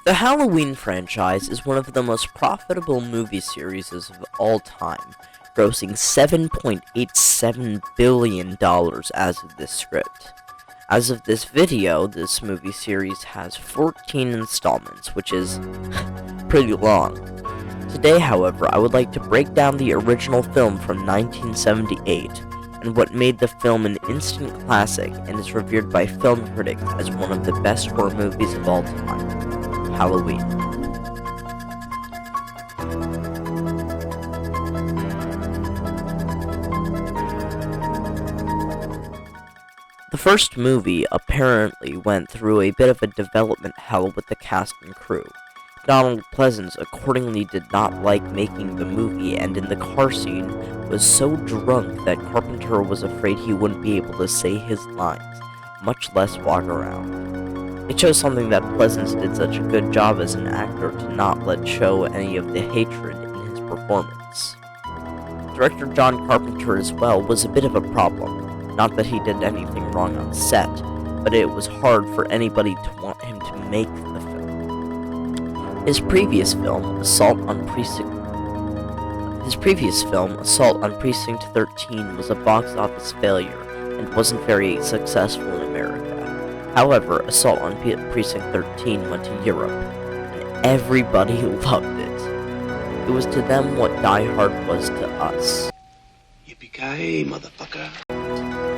The Halloween franchise is one of the most profitable movie series of all time, grossing $7.87 billion as of this script. As of this video, this movie series has 14 installments, which is pretty long. Today, however, I would like to break down the original film from 1978 and what made the film an instant classic and is revered by film critics as one of the best horror movies of all time, Halloween. The first movie apparently went through a bit of a development hell with the cast and crew. Donald Pleasence accordingly did not like making the movie, and in the car scene was so drunk that Carpenter was afraid he wouldn't be able to say his lines, much less walk around. It shows something that Pleasence did such a good job as an actor to not let show any of the hatred in his performance. Director John Carpenter as well was a bit of a problem. Not that he did anything wrong on set, but it was hard for anybody to want him to make the film. His previous film, Assault on Precinct 13, was a box office failure and wasn't very successful in America. However, Assault on Precinct 13 went to Europe, and everybody loved it. It was to them what Die Hard was to us. Yippee-ki-yay, motherfucker.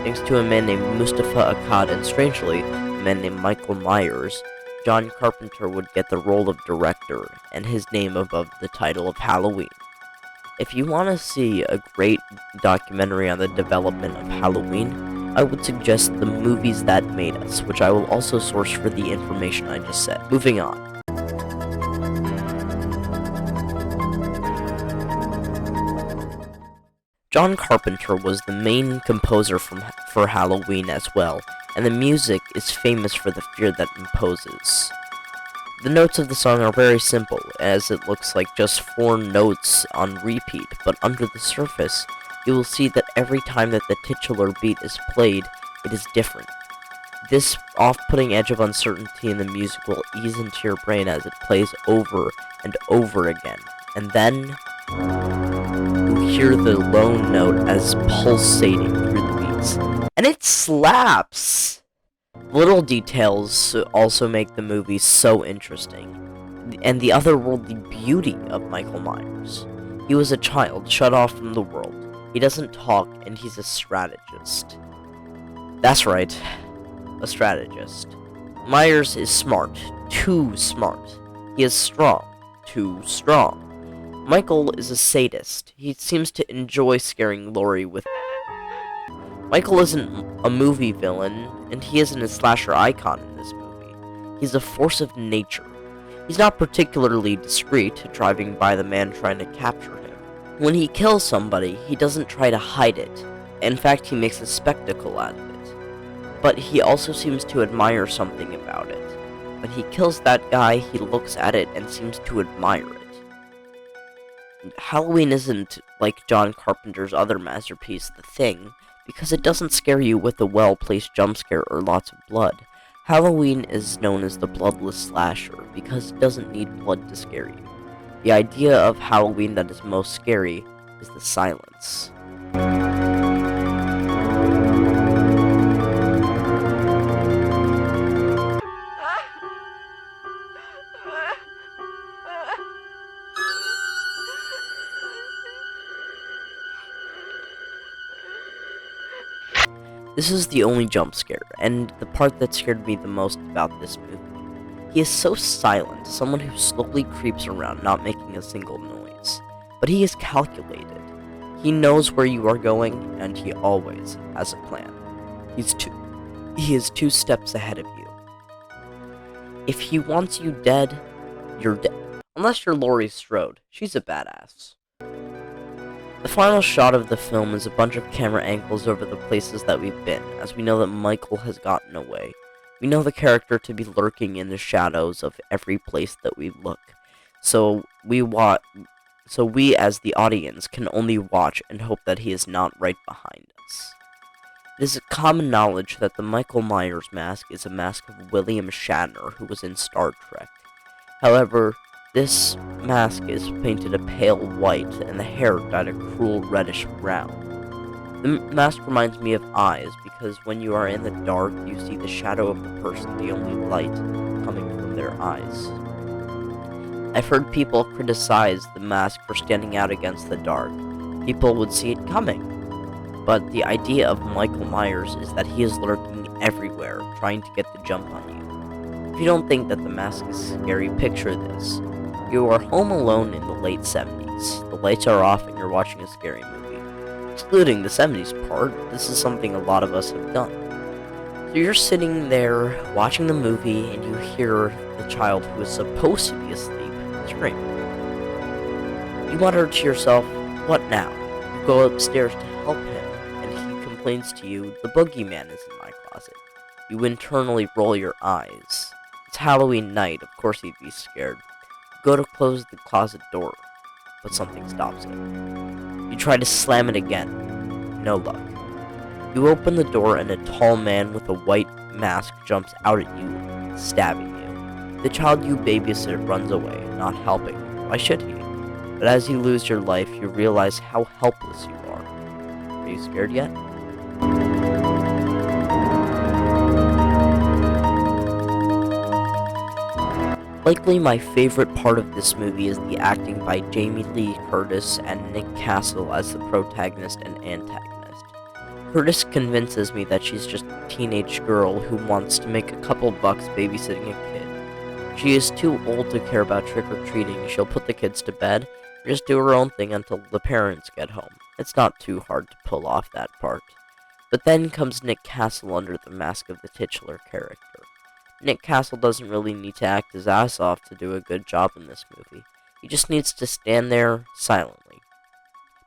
Thanks to a man named Mustafa Akkad and, strangely, a man named Michael Myers, John Carpenter would get the role of director and his name above the title of Halloween. If you want to see a great documentary on the development of Halloween, I would suggest The Movies That Made Us, which I will also source for the information I just said. Moving on. John Carpenter was the main composer for Halloween as well, and the music is famous for the fear that imposes. The notes of the song are very simple, as it looks like just 4 notes on repeat, but under the surface, you will see that every time that the titular beat is played, it is different. This off-putting edge of uncertainty in the music will ease into your brain as it plays over and over again, and then you hear the lone note as pulsating through the beats. And it slaps! Little details also make the movie so interesting, and the otherworldly beauty of Michael Myers. He was a child shut off from the world. He doesn't talk, and he's a strategist. That's right, a strategist. Myers is smart, too smart. He is strong, too strong. Michael is a sadist. He seems to enjoy scaring Laurie with... Michael isn't a movie villain, and he isn't a slasher icon in this movie. He's a force of nature. He's not particularly discreet, driving by the man trying to capture him. When he kills somebody, he doesn't try to hide it. In fact, he makes a spectacle out of it. But he also seems to admire something about it. When he kills that guy, he looks at it and seems to admire it. Halloween isn't like John Carpenter's other masterpiece, The Thing, because it doesn't scare you with a well-placed jump scare or lots of blood. Halloween is known as the bloodless slasher because it doesn't need blood to scare you. The idea of Halloween that is most scary is the silence. This is the only jump scare, and the part that scared me the most about this movie. He is so silent, someone who slowly creeps around, not making a single noise. But he is calculated. He knows where you are going, and he always has a plan. He is 2 steps ahead of you. If he wants you dead, you're dead. Unless you're Laurie Strode. She's a badass. The final shot of the film is a bunch of camera angles over the places that we've been, as we know that Michael has gotten away. We know the character to be lurking in the shadows of every place that we look. So we as the audience can only watch and hope that he is not right behind us. It is common knowledge that the Michael Myers mask is a mask of William Shatner, who was in Star Trek. However, this mask is painted a pale white and the hair dyed a cruel reddish brown. The mask reminds me of eyes because when you are in the dark, you see the shadow of the person, the only light coming from their eyes. I've heard people criticize the mask for standing out against the dark. People would see it coming. But the idea of Michael Myers is that he is lurking everywhere, trying to get the jump on you. If you don't think that the mask is scary, picture this. You are home alone in the late 70s. The lights are off and you're watching a scary movie. Excluding the 70s part, this is something a lot of us have done. So you're sitting there watching the movie and you hear the child who is supposed to be asleep scream. You mutter to yourself, "What now?" You go upstairs to help him and he complains to you, "The boogeyman is in my closet." You internally roll your eyes. It's Halloween night, of course he'd be scared. You go to close the closet door, but something stops it. You try to slam it again. No luck. You open the door and a tall man with a white mask jumps out at you, stabbing you. The child you babysit runs away, not helping. Why should he? But as you lose your life, you realize how helpless you are. Are you scared yet? Likely my favorite part of this movie is the acting by Jamie Lee Curtis and Nick Castle as the protagonist and antagonist. Curtis convinces me that she's just a teenage girl who wants to make a couple bucks babysitting a kid. She is too old to care about trick-or-treating, she'll put the kids to bed, and just do her own thing until the parents get home. It's not too hard to pull off that part. But then comes Nick Castle under the mask of the titular character. Nick Castle doesn't really need to act his ass off to do a good job in this movie. He just needs to stand there silently.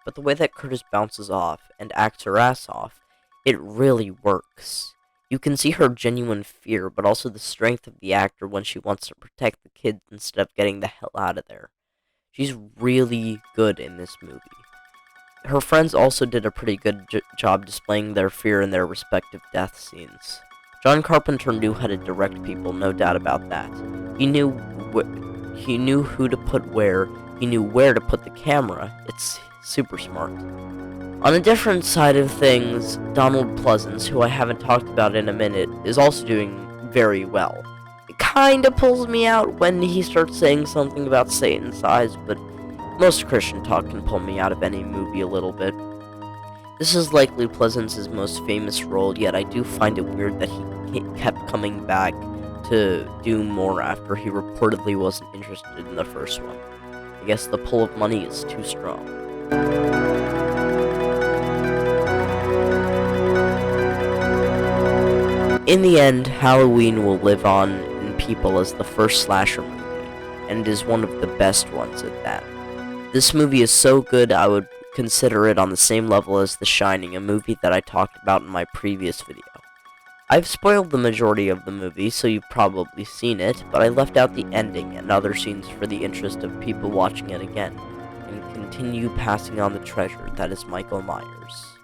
But the way that Curtis bounces off and acts her ass off, it really works. You can see her genuine fear, but also the strength of the actor when she wants to protect the kids instead of getting the hell out of there. She's really good in this movie. Her friends also did a pretty good job displaying their fear in their respective death scenes. John Carpenter knew how to direct people, no doubt about that. He knew who to put where, he knew where to put the camera. It's super smart. On a different side of things, Donald Pleasence, who I haven't talked about in a minute, is also doing very well. It kinda pulls me out when he starts saying something about Satan's eyes, but most Christian talk can pull me out of any movie a little bit. This is likely Pleasence's most famous role, yet I do find it weird that he kept coming back to do more after he reportedly wasn't interested in the first one. I guess the pull of money is too strong. In the end, Halloween will live on in people as the first slasher movie, and is one of the best ones at that. This movie is so good I would consider it on the same level as The Shining, a movie that I talked about in my previous video. I've spoiled the majority of the movie, so you've probably seen it, but I left out the ending and other scenes for the interest of people watching it again, and continue passing on the treasure that is Michael Myers.